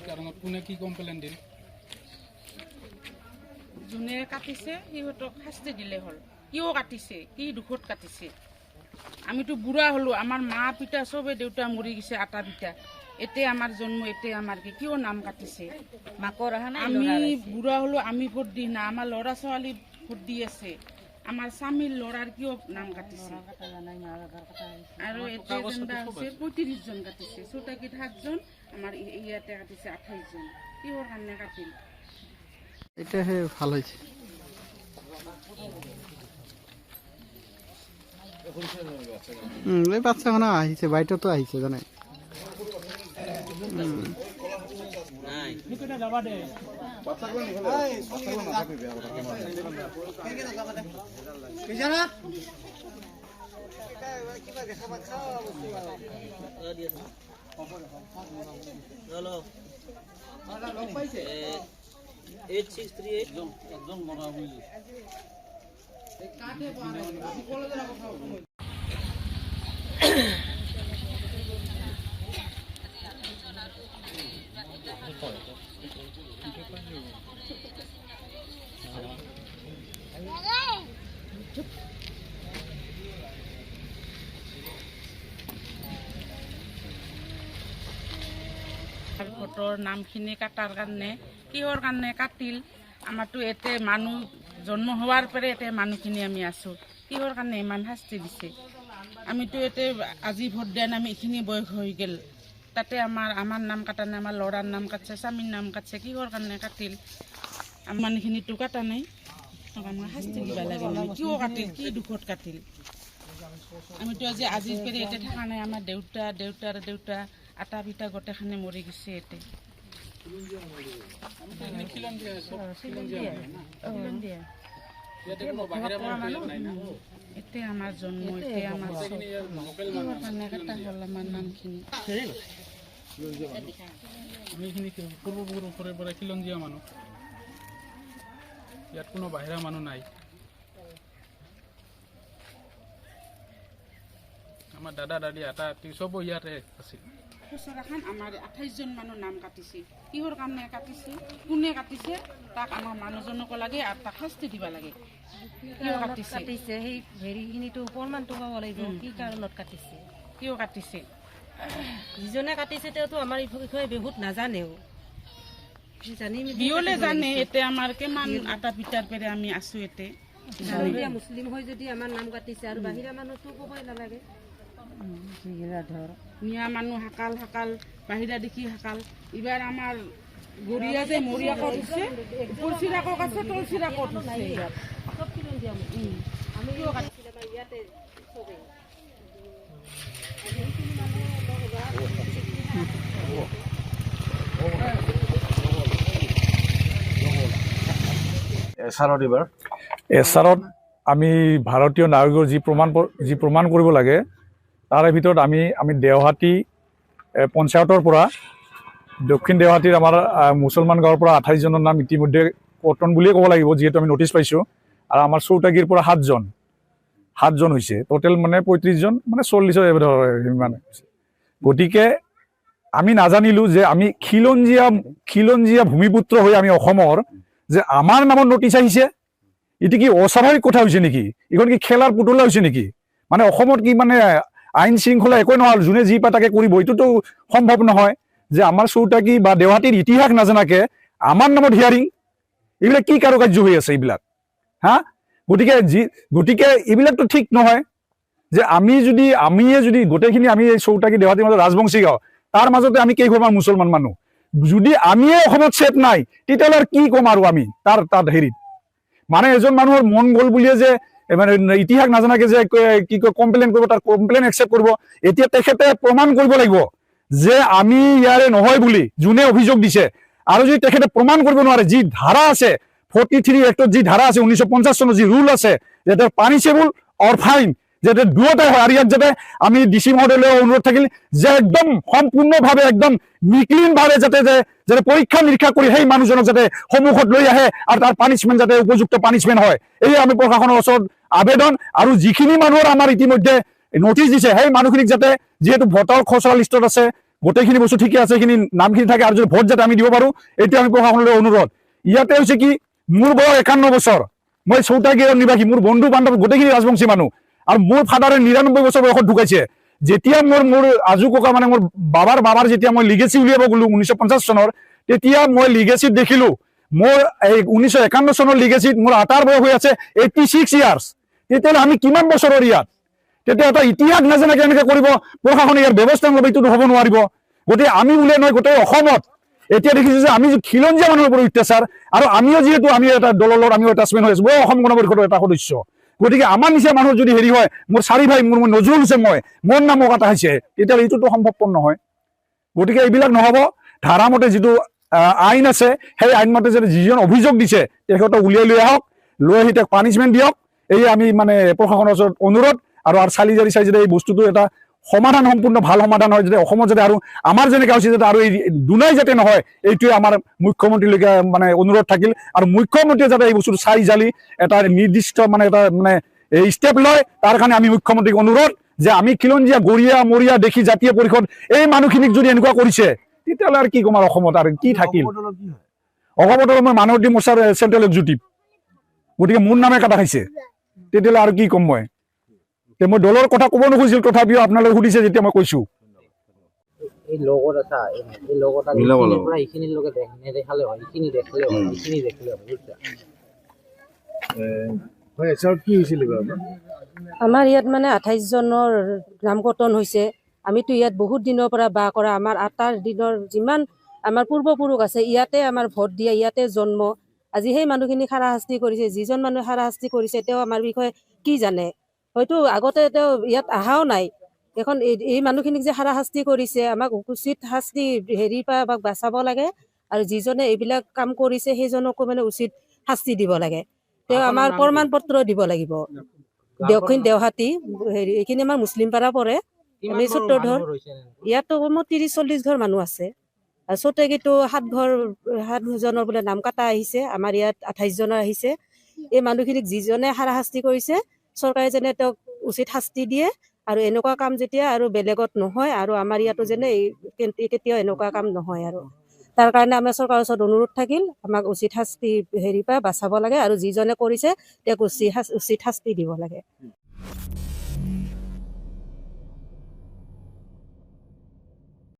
কাৰণত কোনে কি কমপ্লেইন দিল? যোনে কাটিছে সিহঁতক শাস্তি দিলে হ'ল। কিয় কাটিছে, কি দুখত কাটিছে? আমিতো বুঢ়া হ'লো, আমাৰ মা পিতা চবে দেউতা মৰি গৈছে, আটা পিতা। এতিয়া আমাৰ জন্ম, এতিয়া আমাৰ কিয় নাম কাটিছে? মাকৰ অহা নাই, আমি বুঢ়া হ'লো, আমি ভোট দি না, আমাৰ ল'ৰা ছোৱালী ভোট দি আছে। আমাৰ স্বামীৰ ল'ৰাৰ কিয় নাম কাটিছে? আৰু এতিয়া যেনিবা হৈছে 35 জন কাটিছে, চৌতাকিত 7 জন, আমাৰ ইয়াতে কাটিছে 28 জন। কিহৰ কাৰণে কাটিল? এটা হে ভাল হয়েছে। এই বাচ্চাখানা আহিছে, বাইৰেতো আহিছে জানে। ভোটৰ নামখিনি কাটাৰ কাৰণে কিহৰ কাৰণে কাটিল? আমাৰতো এতে মানুহ জন্ম হোৱাৰ পৰাই এতে মানুহখিনি আমি আছোঁ, কিহৰ কাৰণে ইমান শাস্তি দিছে? আমিতো এতে আজি ভোট দিয়া আমি এইখিনি বয়স হৈ গ'ল, তাতে আমাৰ নাম কাটা নাই, আমাৰ ল'ৰাৰ নাম কাটছে, স্বামীৰ নাম কাটছে, কিহৰ কাৰণে কাটিল? আমাৰ মানুহখিনিতো কাটা নাই, আমাক শাস্তি দিব লাগে। কিয় কাটিল, কি দুখত কাটিল? আমিতো আজিৰ পৰাই ইয়াতে থকা নাই, আমাৰ দেউতাৰ দেউতা আটা পিতা গোটেইখানে মৰি গৈছে। এতে এতিয়া আমাৰ জন্ম, এতিয়া আমাৰ কাৰণে কাটা হ'ল আমাৰ নামখিনি। আমিখিনি পূৰ্বপুৰুষৰে পৰা খিলঞ্জীয়া মানুহ, ইয়াত কোনো বাহিৰা মানুহ নাই। আমাৰ দাদা দাদী আটা চব ইয়াতে আছিল। খুচৰাখান আমাৰ 28 জন মানুহ নাম কাটিছে, কিহৰ কাৰণে কাটিছে, কোনে কাটিছে? তাক আমাৰ মানুহজনকো লাগে আৰু তাক শাস্তি দিব লাগে। কিয় কাটিছে সেই হেৰিখিনিতো প্ৰমাণটো পাব লাগিব, কি কাৰণত কাটিছে, কিয় কাটিছে? যিজনে কাটিছে তেওঁতো আমাৰ এই বিষয়ে বহুত নাজানেও, বিয়লে জানে। এতিয়া আমাৰ কিমান আটা পিতাৰ পৰা আমি আছো। এতে মুছলিম হৈ যদি আমাৰ নাম কাটিছে আৰু বাহিৰা মানুহতো ক'বই নালাগে। মিয়া মানুহ হাকাল বাহিৰা দেখি হাকাল। এইবাৰ আমাৰ গৰিয়া যে মৰিয়াকত হৈছে, তুলচিৰাকত আছে, তুলচিৰাকত হৈছে। আমি কিয় কাটিছিল আমাৰ ইয়াতে চবেই এছাৰত আমি ভাৰতীয় নাগৰিকৰ যি প্ৰমাণ কৰিব লাগে, তাৰে ভিতৰত আমি দেওহাটী পঞ্চায়তৰ পৰা দক্ষিণ দেওহাটীৰ আমাৰ মুছলমান গাঁৱৰ পৰা 28 জনৰ নাম ইতিমধ্যে কৰ্তন বুলিয়ে ক'ব লাগিব, যিহেতু আমি নটিচ পাইছোঁ। আৰু আমাৰ চৌতাগীৰ পৰা 7 জন হৈছে, টোটেল মানে 35 জন, মানে 40 সিমান হৈছে। গতিকে আমি নাজানিলোঁ যে আমি খিলঞ্জীয়া ভূমিপুত্ৰ হৈ আমি অসমৰ, যে আমাৰ নামত নটিচ আহিছে। এইটো কি অস্বাভাৱিক কথা হৈছে নেকি? এইখন কি খেলাৰ পুতলা হৈছে নেকি? মানে অসমত কি মানে আইন শৃংখলা একোৱে নহ'ল, যোনে যি পায় তাকে কৰিব? এইটোতো সম্ভৱ নহয় যে আমাৰ চৌতাগী বা দেওহাটীৰ ইতিহাস নাজানাকে আমাৰ নামত হিয়াৰিং, এইবিলাক কি কাৰুকাৰ্য হৈ আছে এইবিলাক? গতিকে এইবিলাকতো ঠিক নহয়। যে আমিয়ে যদি গোটেইখিনি আমি এই চৌতাগী দেওহাটীৰ মাজত ৰাজবংশী গাঁও, তাৰ মাজতে আমি কেইঘৰমান মুছলমান মানুহ, যদি আমিয়ে অসমত ছেফ নাই, তেতিয়াহ'লে কি ক'ম আৰু আমি তাত হেৰিত? মানে এজন মানুহৰ মন গ'ল বুলিয়ে যে মানে ইতিহাস নাজানাকে যে কি কয় কমপ্লেইন কৰিব, তাৰ কমপ্লেইন একচেপ্ট কৰিব। এতিয়া তেখেতে প্ৰমাণ কৰিব লাগিব যে আমি ইয়াৰে নহয় বুলি, যোনে অভিযোগ দিছে। আৰু যদি তেখেতে প্ৰমাণ কৰিব নোৱাৰে, যি ধাৰা আছে 43 এক্টত যি ধাৰা আছে, 1950 চনৰ যি ৰুল আছে, যাতে পানিছেবল অৰ ফাইন, যাতে দুয়োটাই হয়। আৰু ইয়াত যাতে আমি ডিচি মহোদয়লৈ অনুৰোধ থাকিল যে একদম সম্পূৰ্ণভাৱে একদম নিক্লিনভাৱে যাতে পৰীক্ষা নিৰীক্ষা কৰি সেই মানুহজনক যাতে সন্মুখত লৈ আহে আৰু তাৰ পানিছমেণ্ট যাতে উপযুক্ত পানিছমেণ্ট হয়, এই আমি প্ৰশাসনৰ ওচৰত আবেদন। আৰু যিখিনি মানুহৰ আমাৰ ইতিমধ্যে নটিচ দিছে, সেই মানুহখিনিক যাতে, যিহেতু ভোটাৰ খচৰা লিষ্টত আছে, গোটেইখিনি বস্তু ঠিকে আছে, সেইখিনি নামখিনি থাকে, আৰু যদি ভোট যাতে আমি দিব পাৰোঁ, এইটো আমি প্ৰশাসনলৈ অনুৰোধ। ইয়াতে হৈছে কি, মোৰ বয়স 51 বছৰ, মই চৌতাগিৰৰ নিবাসী, মোৰ বন্ধু বান্ধৱ গোটেইখিনি ৰাজবংশী মানুহ, আৰু মোৰ ফাদাৰে 99 বছৰ বয়সত ঢুকাইছে। যেতিয়া মোৰ আজু ককা মানে মোৰ বাবাৰ যেতিয়া মই লিগেচি উলিয়াব গ'লো 1950 চনৰ, তেতিয়া মই লিগেচিত দেখিলো মোৰ এই 1951 চনৰ লিগেচিত মোৰ আটাৰ বয়স হৈ আছে 86 ইয়াৰ্ছ। তেতিয়াহ'লে আমি কিমান বছৰৰ ইয়াত? তেতিয়া এটা ইতিহাস নাজানাকে এনেকে কৰিব, প্ৰশাসনে ইয়াৰ ব্যৱস্থা নল'ব, এইটোতো হ'ব নোৱাৰিব। গতিকে আমি উলিয়াই নহয়, গোটেই অসমত এতিয়া দেখিছোঁ যে আমি খিলঞ্জীয়া মানুহৰ ওপৰত অত্যাচাৰ, আৰু আমিও যিহেতু আমি এটা দলৰ লগত আমিও এটাচমেণ্ট হৈ আছোঁ, মই অসম গণ পৰিষদৰ এটা সদস্য। গতিকে আমাৰ নিচিনা মানুহ যদি হেৰি হয়, মোৰ 4 ভাই, মোৰ নজৰুল হৈছে, মোৰ নামো কাটা হৈছে, তেতিয়াহ'লে এইটোতো সম্ভৱপৰ নহয়। গতিকে এইবিলাক নহ'ব। ধাৰামতে যিটো আইন আছে, সেই আইনমতে যদি যিজন অভিযোগ দিছে তেখেতক উলিয়াই লৈ আহক, লৈ আহি তেওঁক পানিছমেণ্ট দিয়ক, এই আমি মানে প্ৰশাসনৰ ওচৰত অনুৰোধ। আৰু চালি জাৰি চাই যদি এই বস্তুটো এটা সমাধান, সম্পূৰ্ণ ভাল সমাধান হয়, যাতে অসমত যাতে আৰু আমাৰ যেনেকৈ হৈছে যাতে আৰু এই দুনাই যাতে নহয়, এইটোৱে আমাৰ মুখ্যমন্ত্ৰীলৈকে মানে অনুৰোধ থাকিল। আৰু মুখ্যমন্ত্ৰীয়ে যাতে এই বস্তুটো চাই জালি এটা নিৰ্দিষ্ট মানে এটা মানে এই ষ্টেপ লয়, তাৰ কাৰণে আমি মুখ্যমন্ত্ৰীক অনুৰোধ যে আমি খিলঞ্জীয়া গৰীয়া মৰিয়া দেখি জাতীয় পৰিষদ এই মানুহখিনিক যদি এনেকুৱা কৰিছে, তেতিয়াহ'লে আৰু কি ক'ম, আৰু অসমত আৰু কি থাকিল? অসমত মই মানৱ অধিকাৰ মৰ্চাৰ চেণ্ট্ৰেল এক্সিকিউটিভ, গতিকে মোৰ নামে কাটা খাইছে, তেতিয়াহ'লে আৰু কি ক'ম মই? মই দলৰ কথা ক'ব নোখোজিছিল, তথাপিও আপোনালোকে সুধিছে যেতিয়া মই কৈছোঁ। এই লগত আছা, এই লগত পৰা এইখিনিৰ লগে নেদেখালে হয়, এইখিনি দেখিলে হয়, এইখিনি দেখিলে হয়, বুজিছা? আমাৰ ইয়াত মানে 28 জনৰ নাম কৰ্তন হৈছে। আমিতো ইয়াত বহুত দিনৰ পৰা বাস কৰা, আমাৰ আটাৰ দিনৰ যিমান আমাৰ পূৰ্বপুৰুষ আছে, ইয়াতে আমাৰ ভোট দিয়া, ইয়াতে জন্ম। আজি সেই মানুহখিনি হাৰাশাস্তি কৰিছে, যিজন মানুহে হাৰাশাস্তি কৰিছে তেওঁ আমাৰ বিষয়ে কি জানে? হয়তো আগতে তেওঁ ইয়াত অহাও নাই। এখন এই মানুহখিনিক যে হাৰাশাস্তি কৰিছে, আমাক উচিত শাস্তি হেৰিৰ পৰা আমাক বাচাব লাগে, আৰু যিজনে এইবিলাক কাম কৰিছে সেইজনকো মানে উচিত শাস্তি দিব লাগে। তেওঁ আমাৰ প্ৰমাণ পত্ৰ দিব লাগিব। দক্ষিণ দেওহাটী হেৰি, এইখিনি আমাৰ মুছলিম পাৰা পৰে। আমি চত্ৰধৰ, ইয়াতো কমেও 30-40 ঘৰ মানুহ আছে, আৰু চতেগীতো 7জনৰ বোলে নাম কাটা আহিছে, আমাৰ ইয়াত 28 জনৰ আহিছে। এই মানুহখিনিক যিজনে হাৰাশাস্তি কৰিছে, চৰকাৰে যেনে তেওঁক উচিত শাস্তি দিয়ে, আৰু এনেকুৱা কাম যেতিয়া আৰু বেলেগত নহয়, আৰু আমাৰ ইয়াতো যেনে কেতিয়াও এনেকুৱা কাম নহয়। আৰু তাৰ কাৰণে আমাৰ চৰকাৰৰ ওচৰত অনুৰোধ থাকিল, আমাক উচিত শাস্তি হেৰিৰ পৰা বাচাব লাগে, আৰু যিজনে কৰিছে তেওঁক উচিত শাস্তি দিব লাগে।